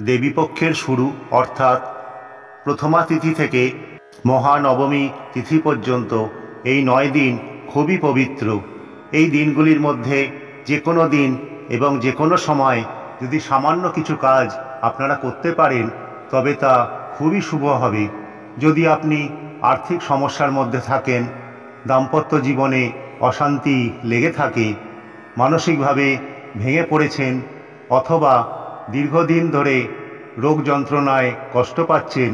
দেবীপক্ষের শুরু অর্থাৎ প্রথমা তিথি থেকে মহানবমী তিথি পর্যন্ত এই 9 দিন খুবই পবিত্র। এই দিনগুলির মধ্যে যে কোনো দিন এবং যে কোনো সময় যদি সামান্য কিছু কাজ আপনারা করতে পারেন তবে তা খুবই শুভ হবে। যদি আপনি আর্থিক সমস্যার মধ্যে থাকেন, দাম্পত্য জীবনে অশান্তি লেগে থাকে, মানসিকভাবে ভেঙে পড়েছেন অথবা দীর্ঘদিন ধরে রোগ যন্ত্রণায় কষ্ট পাচ্ছেন,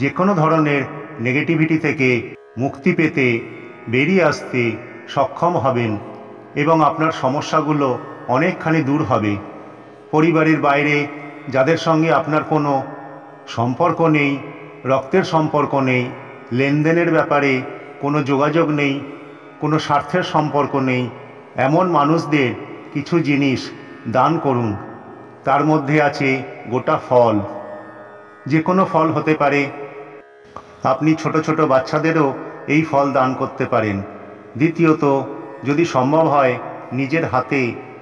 যে কোনো ধরনের নেগেটিভিটি থেকে মুক্তি পেতে বেরিয়ে আসতে সক্ষম হবেন এবং আপনার সমস্যাগুলো অনেকখানি দূর হবে। পরিবারের বাইরে যাদের সঙ্গে আপনার কোনো সম্পর্ক নেই, রক্তের সম্পর্ক নেই, লেনদেনের ব্যাপারে কোনো যোগাযোগ নেই, কোনো স্বার্থের সম্পর্ক নেই, এমন মানুষদের কিছু জিনিস দান করুন। তার মধ্যে আছে গোটা ফল, যে কোনো ফল হতে পারে। আপনি ছোট ছোট বাচ্চাদেরও এই ফল দান করতে পারেন। দ্বিতীয়ত, যদি সম্ভব হয় নিজের হাতে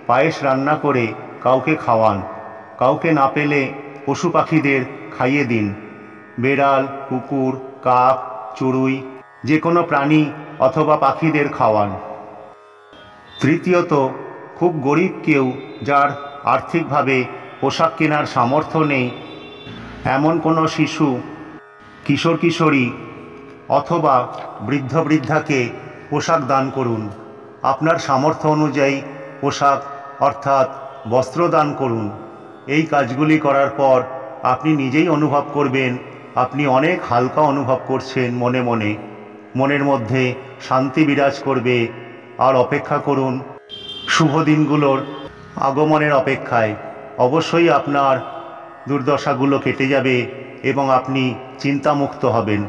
পায়েস রান্না করে কাউকে খাওয়ান। কাউকে না পেলে পশু পাখিদের খাইয়ে দিন। বেড়াল, কুকুর, কাক, চড়ুই, যে কোনো প্রাণী অথবা পাখিদের খাওয়ান। তৃতীয়ত, খুব গরিব কেউ যার আর্থিকভাবে পোশাক কেনার সামর্থ্য নেই, এমন কোনো শিশু, কিশোর কিশোরী অথবা বৃদ্ধ বৃদ্ধাকে পোশাক দান করুন। আপনার সামর্থ্য অনুযায়ী পোশাক অর্থাৎ বস্ত্র দান করুন। এই কাজগুলি করার পর আপনি নিজেই অনুভব করবেন আপনি অনেক হালকা অনুভব করছেন। মনে মনে মনের মধ্যে শান্তি বিরাজ করবে। আর অপেক্ষা করুন শুভ দিনগুলোর আগমনের অপেক্ষায়। অবশ্যই আপনার দুর্দশাগুলো কেটে যাবে এবং আপনি চিন্তামুক্ত হবেন।